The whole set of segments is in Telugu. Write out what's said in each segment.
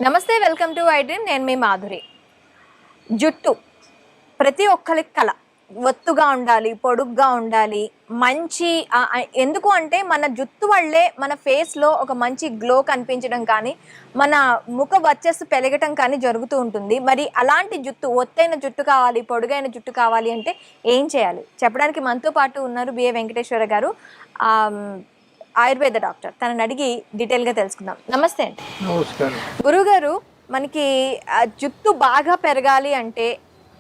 నమస్తే, వెల్కమ్ టు ఐ డ్రీమ్. నేను మీ మాధురి. జుట్టు ప్రతి ఒక్కరికి కళ. ఒత్తుగా ఉండాలి, పొడుగ్గా ఉండాలి, మంచి ఎందుకు అంటే మన జుట్టు వల్లే మన ఫేస్లో ఒక మంచి గ్లో కనిపించడం కానీ, మన ముఖ వర్చస్సు పెరగటం కానీ జరుగుతూ ఉంటుంది. మరి అలాంటి జుట్టు, ఒత్తైన జుట్టు కావాలి, పొడుగైన జుట్టు కావాలి అంటే ఏం చేయాలి చెప్పడానికి మనతో పాటు ఉన్నారు బిఏ వెంకటేశ్వర గారు, ఆయుర్వేద డాక్టర్. తనని అడిగి డీటెయిల్గా తెలుసుకుందాం. నమస్తే అండి. నమస్కారం. గురుగారు, మనకి జుట్టు బాగా పెరగాలి అంటే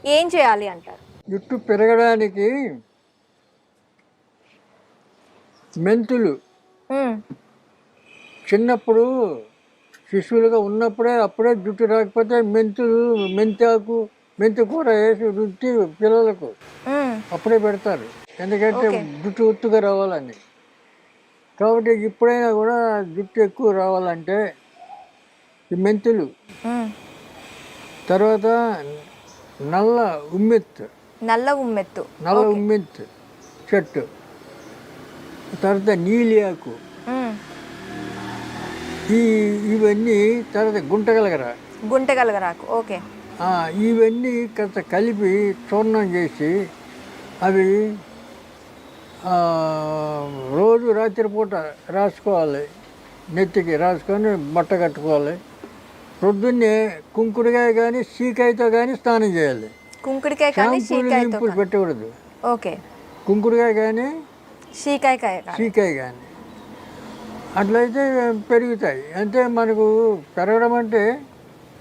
ఏం చేయాలి అంటారు? జుట్టు పెరగడానికి మెంతులు చిన్నప్పుడు శిశువులుగా ఉన్నప్పుడే అప్పుడే జుట్టు రాకపోతే మెంతులు, మెంతాకు, మెంతి కూర వేసి రుచి పిల్లలకు అప్పుడే పెడతారు. ఎందుకంటే జుట్టు ఒత్తుగా రావాలని. కాబట్టి ఇప్పుడైనా కూడా జుట్టు ఎక్కువ రావాలంటే ఈ మెంతులు, తర్వాత నల్ల ఉమ్మెత్తు చెట్టు, తర్వాత నీలియాకు, ఇవన్నీ, తర్వాత గుంటగలగరాకు, ఓకే, ఇవన్నీ కాస్త కలిపి చూర్ణం చేసి అవి రోజు రాత్రిపూట రాసుకోవాలి. నెత్తికి రాసుకొని బట్ట కట్టుకోవాలి. పొద్దున్నే కుంకుడుకాయ కానీ సీకాయతో కానీ స్నానం చేయాలి. షాంపూలు పెట్టకూడదు. ఓకే, కుంకుడుకాయ కానీ సీకాయ కానీ అట్లయితే పెరుగుతాయి. అంటే మనకు పెరగడం అంటే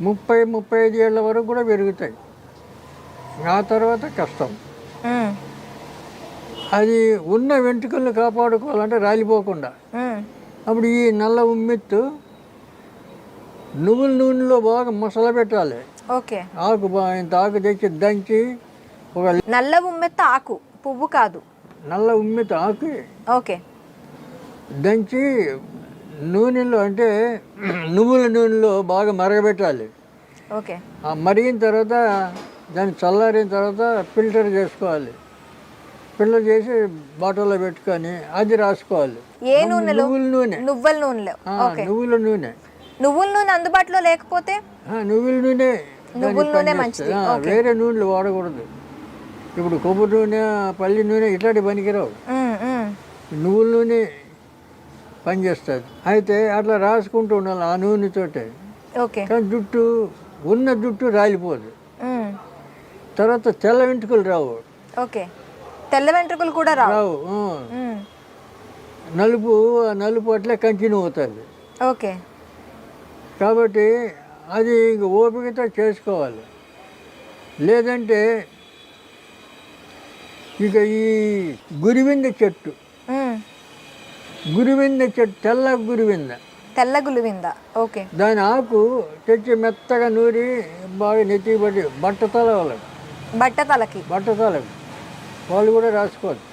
30-35 ఏళ్ళ వరకు కూడా పెరుగుతాయి. ఆ తర్వాత కష్టం. అది ఉన్న వెంట్రుకలను కాపాడుకోవాలంటే రాలిపోకుండా. అప్పుడు ఈ నల్ల ఉమ్మెత్తు నువ్వుల నూనెలో బాగా మసాలా పెట్టాలి. ఓకే, ఆకు ఇంత ఆకు తెచ్చి దంచి, ఒక నల్ల ఉమ్మెత్త ఆకు, పువ్వు కాదు, నల్ల ఉమ్మెత్తు ఆకు ఓకే, దంచి నూనెలో, అంటే నువ్వుల నూనెలో బాగా మరగబెట్టాలి. ఓకే, మరిగిన తర్వాత దాన్ని చల్లారిన తర్వాత ఫిల్టర్ చేసుకోవాలి. ఫిల్టర్ చేసి బాటిల్లో పెట్టుకొని అది రాసుకోవాలి. ఏ నూనె? నువ్వుల నూనె. నువ్వుల నూనె అందుబాటులో లేకపోతే నువ్వుల నూనె మంచిది. వేరే నూనెలు వాడకూడదు. ఇప్పుడు కొబ్బరి నూనె, పల్లి నూనె ఇట్లాంటి పనికిరావు. నువ్వుల నూనె పనిచేస్తుంది. అయితే అట్లా రాసుకుంటూ ఉండాలి ఆ నూనెతోటే. కానీ ఉన్న జుట్టు రాలిపోదు. తర్వాత తెల్ల వెంట్రుకలు రావు. ఓకే, తెల్ల వెంట్రుకలు కూడా రావు. నలుపు అట్లే కంటిన్యూ అవుతుంది. ఓకే, కాబట్టి అది ఇంక ఓపికతో చేసుకోవాలి. లేదంటే ఇక ఈ గురివింద చెట్టు, తెల్ల గురివింద, ఓకే, దాని ఆకు తెచ్చి మెత్తగా నూరి బాగా నెత్తికి పట్టి బట్టతలకి వాళ్ళు కూడా రాసుకోవచ్చు.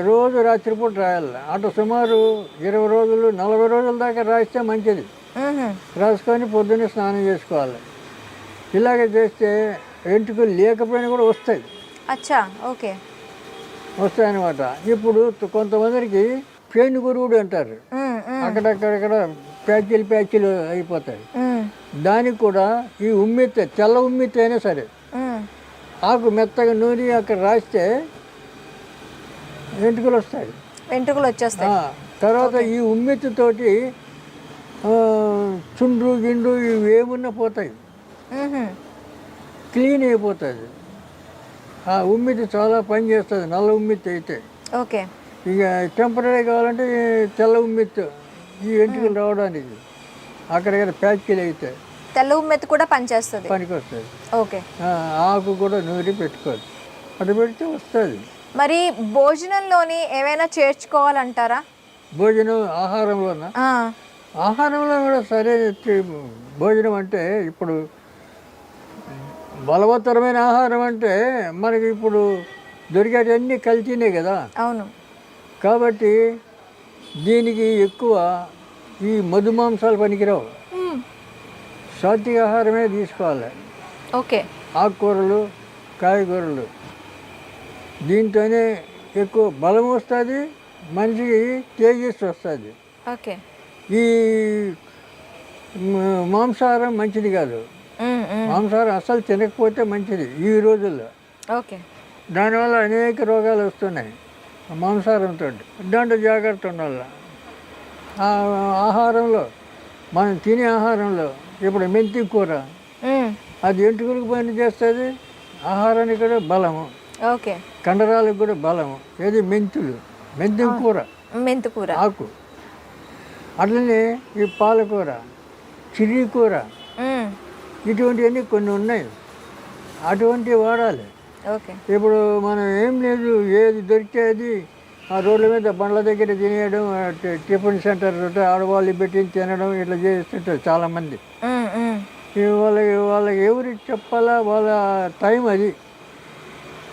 రోజు రాత్రిపూట రాయాలి. అటు సుమారు 20 రోజులు 40 రోజుల దాకా రాస్తే మంచిది. రాసుకొని పొద్దున్నే స్నానం చేసుకోవాలి. ఇలాగే చేస్తే వెంట్రుకలు లేకపోయినా కూడా వస్తాయి. ఓకే, వస్తాయన్నమాట. ఇప్పుడు కొంతమందికి పేను గురుగుడు అంటారు. అక్కడక్కడక్కడ ప్యాచీలు అయిపోతాయి. దానికి కూడా ఈ ఉమ్మెత్త, తెల్ల ఉమ్మెత్త అయినా సరే ఆకు మెత్తగా నూనె అక్కడ రాస్తే వెంట్రుకలు వచ్చేస్తాయి. తర్వాత ఈ ఉమ్మెత్తుతోటి చుండ్రు గిండ్రు ఇవి ఏమున్నా పోతాయి, క్లీన్ అయిపోతుంది. ఆ ఉమ్మెత్తి చాలా పని చేస్తుంది, నల్ల ఉమ్మెత్తి అయితే. ఓకే, ఇక టెంపరీ కావాలంటే తెల్ల ఉమ్మెత్తు ఈ వెంట్రుకలు రావడానికి అక్కడక్కడ ప్యాచీలు అయితే తెల్ల ఉమ్మెత్తి కూడా పనిచేస్తుంది, పనికి వస్తుంది. ఓకే, ఆకు కూడా నూరి పెట్టుకోవచ్చు. అటు పెడితే వస్తుంది. మరి భోజనంలోని ఏమైనా చేర్చుకోవాలంటారా? ఆహారంలో కూడా సరే. భోజనం అంటే ఇప్పుడు బలవత్తరమైన ఆహారం అంటే మనకి ఇప్పుడు దొరికేటన్నీ కల్తీనే కదా. అవును. కాబట్టి దీనికి ఎక్కువ ఈ మధుమాంసాలు పనికిరావు. సాత్విక ఆహారమే తీసుకోవాలి. ఓకే, ఆకుకూరలు, కాయగూరలు, దీంతోనే ఎక్కువ బలం వస్తుంది, మనిషికి తేజస్సు వస్తుంది. ఓకే, ఈ మాంసాహారం మంచిది కాదు. మాంసాహారం అస్సలు తినకపోతే మంచిది ఈ రోజుల్లో. ఓకే. దానివల్ల అనేక రోగాలు వస్తున్నాయి మాంసాహారంతో. దాంట్లో జాగ్రత్త ఉండాలి. ఆహారంలో మనం తినే ఆహారంలో ఇప్పుడు మెంతి కూర, అది ఎంటుకలకు పని చేస్తుంది, ఆహారానికి కూడా బలము, ఓకే, కండరాలకు కూడా బలము. ఏది మెంతులు, మెంతి కూర ఆకు. అట్లనే ఈ పాలకూర, చిర్రి కూర, ఇటువంటివన్నీ కొన్ని ఉన్నాయి, అటువంటివి వాడాలి. ఓకే. ఇప్పుడు మనం ఏం లేదు, ఏది దొరికితే అది ఆ రోడ్ల మీద బండ్ల దగ్గర తినేయడం, టిఫిన్ సెంటర్ ఆడవాళ్ళు పెట్టి తినడం, ఇట్లా చేస్తుంటారు చాలామంది. వాళ్ళకి ఎవరికి చెప్పాలా, వాళ్ళ టైం అది.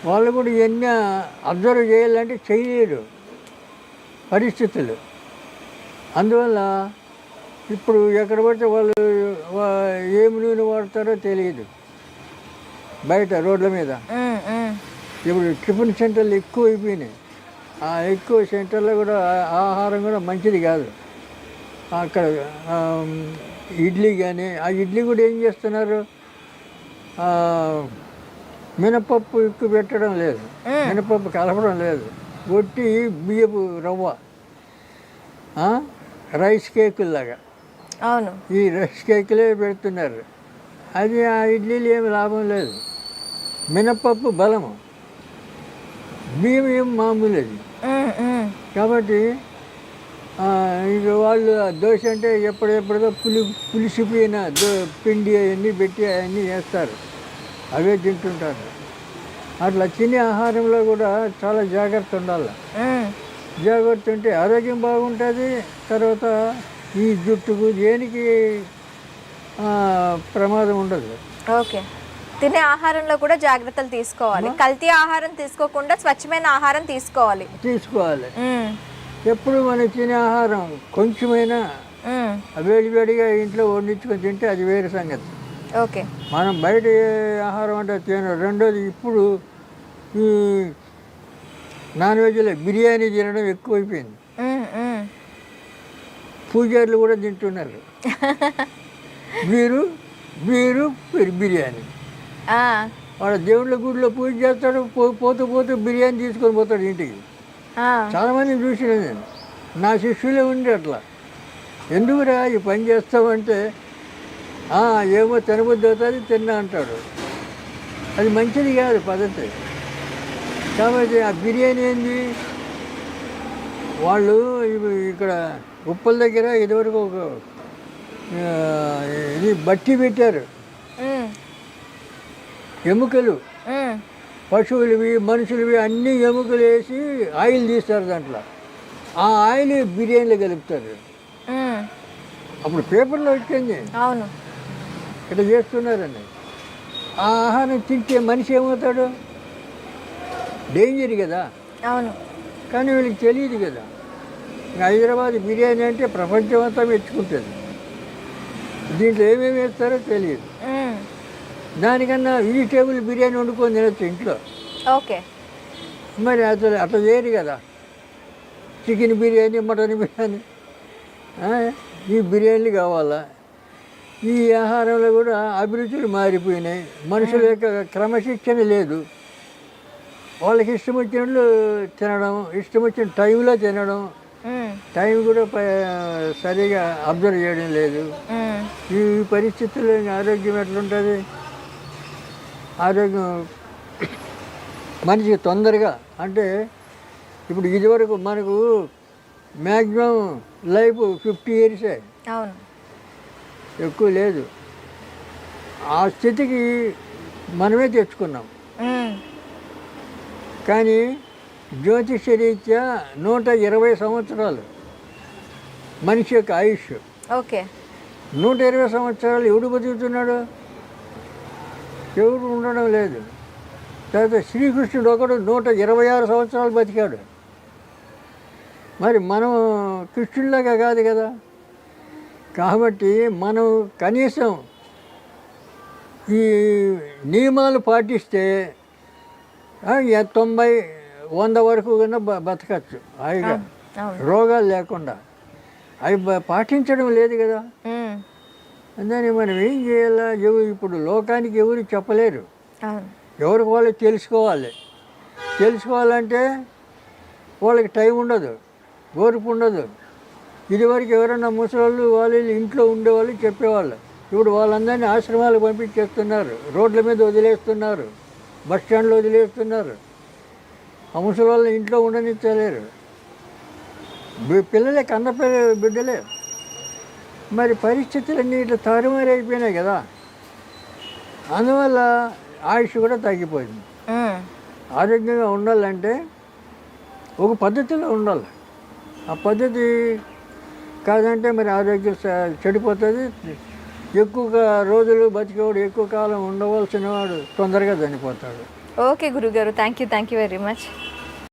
వాళ్ళు కూడా ఇవన్నీ అబ్జర్వ్ చేయాలంటే చేయలేరు పరిస్థితులు. అందువల్ల ఇప్పుడు ఎక్కడ పడితే వాళ్ళు ఏమి నూనె వాడతారో తెలియదు బయట రోడ్ల మీద. ఇప్పుడు టిఫిన్ సెంటర్లు ఎక్కువ అయిపోయినాయి. ఆ ఎక్కువ సెంటర్లో కూడా ఆహారం కూడా మంచిది కాదు. అక్కడ ఇడ్లీ కానీ, ఆ ఇడ్లీ కూడా ఏం చేస్తున్నారు, మినపప్పు ఎక్కువ పెట్టడం లేదు, మినపప్పు కలపడం లేదు, ఒట్టి బియ్యపు రవ్వ, రైస్ కేకుల్లాగా. అవును, ఈ రైస్ కేకులే పెడుతున్నారు. అది ఆ ఇడ్లీలు ఏమి లాభం లేదు. మినపప్పు బలము, బియ్యం ఏం మామూలు అది. కాబట్టి ఇక వాళ్ళు దోశ అంటే ఎప్పుడెప్పుడో పులిసిపోయిన పిండి అవన్నీ పెట్టి అవన్నీ వేస్తారు, అవే తింటుంటారు. అట్లా తినే ఆహారంలో కూడా చాలా జాగ్రత్త ఉండాలి. జాగ్రత్త ఉంటే ఆరోగ్యం బాగుంటుంది. తర్వాత ఈ జుట్టుకు దేనికి ప్రమాదం ఉండదు. ఓకే. తినే ఆహారంలో కూడా జాగ్రత్తలు తీసుకోవాలి. కల్తీ ఆహారం తీసుకోకుండా స్వచ్ఛమైన ఆహారం తీసుకోవాలి. ఎప్పుడు మనం తినే ఆహారం కొంచెమైనా వేడివేడిగా ఇంట్లో వండించుకొని తింటే అది వేరే సంగతి. ఓకే. మనం బయట ఆహారం అంటే తినడం. రెండోది, ఇప్పుడు ఈ నాన్ వెజ్లో బిర్యానీ తినడం ఎక్కువైపోయింది. పూజారులు కూడా తింటున్నారు వీరు బిర్యానీ. వాడు దేవుళ్ళ గుడిలో పూజ చేస్తాడు, పోతూ బిర్యానీ తీసుకొని పోతాడు ఇంటికి. చాలామందిని చూసిన నేను, నా శిష్యులే ఉండి అట్లా. ఎందుకురా ఈ పని చేస్తామంటే, ఏమో తినబుద్ధి అవుతుంది తిన్నా అంటాడు. అది మంచిది కాదు పద్ధతి. కాబట్టి ఆ బిర్యానీ ఏంది, వాళ్ళు ఇక్కడ ఉప్పల దగ్గర ఇదివరకు ఒక ఇది బట్టి పెట్టారు, ఎముకలు, పశువులవి మనుషులవి అన్ని ఎముకలు వేసి ఆయిల్ తీస్తారు. దాంట్లో ఆ ఆయిల్ బిర్యానీలో కలుపుతారు. అప్పుడు పేపర్లో వచ్చింది, అవును, ఇట్లా చేస్తున్నారని. ఆ ఆహారం తింటే మనిషి ఏమవుతాడు, డేంజర్ కదా. అవును. కానీ వీళ్ళకి తెలియదు కదా. హైదరాబాద్ బిర్యానీ అంటే ప్రపంచం అంతా మెచ్చుకుంటుంది. దీంట్లో ఏమేమి వేస్తారో తెలియదు. దానికన్నా వెజిటేబుల్ బిర్యానీ వండుకొని తినచ్చు ఇంట్లో. ఓకే. మరి అసలు అట్లా చేయరు కదా. చికెన్ బిర్యానీ, మటన్ బిర్యానీ, ఈ బిర్యానీలు కావాలా. ఈ ఆహారంలో కూడా అభిరుచులు మారిపోయినాయి. మనుషుల యొక్క క్రమశిక్షణ లేదు. వాళ్ళకి ఇష్టం వచ్చినట్లు తినడం, ఇష్టం వచ్చిన టైంలో తినడం, టైం కూడా సరిగా అబ్జర్వ్ చేయడం లేదు. ఈ పరిస్థితుల్లో ఆరోగ్యం ఎట్లుంటుంది? ఆరోగ్యం మనిషికి తొందరగా, అంటే ఇప్పుడు ఇదివరకు మనకు మ్యాక్సిమం లైఫ్ 50 years, ఎక్కువ లేదు. ఆ స్థితికి మనమే తెచ్చుకున్నాం. కానీ జ్యోతిషరీత్యా 120 సంవత్సరాలు మనిషి యొక్క ఆయుష్. ఓకే. 120 సంవత్సరాలు ఎవడు బతుకుతున్నాడు? ఎవరు ఉండడం లేదు. తర్వాత శ్రీకృష్ణుడు ఒకడు 126 సంవత్సరాలు బతికాడు. మరి మనం కృష్ణుడిలాగా కాదు కదా. కాబట్టి మనం కనీసం ఈ నియమాలు పాటిస్తే 90-100 వరకు కన్నా బతకచ్చు హాయిగా, రోగాలు లేకుండా. అవి పాటించడం లేదు కదా. ఉమ్, అందుకని మనం ఏం చేయాలా? ఇప్పుడు లోకానికి ఎవరు చెప్పలేరు, అవును. ఎవరికి వాళ్ళు తెలుసుకోవాలి. తెలుసుకోవాలంటే వాళ్ళకి టైం ఉండదు, ఓర్పు ఉండదు. ఇదివరకు ఎవరైనా ముసలోళ్ళు వాళ్ళు ఇంట్లో ఉండేవాళ్ళు చెప్పేవాళ్ళు. ఇప్పుడు వాళ్ళందరినీ ఆశ్రమాలకు పంపించేస్తున్నారు, రోడ్ల మీద వదిలేస్తున్నారు, బస్ స్టాండ్లో వదిలేస్తున్నారు. ఆ ముసలి వాళ్ళని ఇంట్లో ఉండనిచ్చలేరు. పిల్లలే కన్న బిడ్డలే. మరి పరిస్థితులన్నీ ఇట్లా తారుమారైపోయినాయి కదా. అందువల్ల ఆయుష్ కూడా తగ్గిపోయింది. ఉమ్, ఆరోగ్యంగా ఉండాలంటే ఒక పద్ధతిలో ఉండాలి. ఆ పద్ధతి కాదంటే మరి ఆరోగ్యం చెడిపోతుంది. ఎక్కువగా రోజులు బతికేవాడు, ఎక్కువ కాలం ఉండవలసిన వాడు తొందరగా చనిపోతాడు. ఓకే గురుగారు, థ్యాంక్ యూ వెరీ మచ్.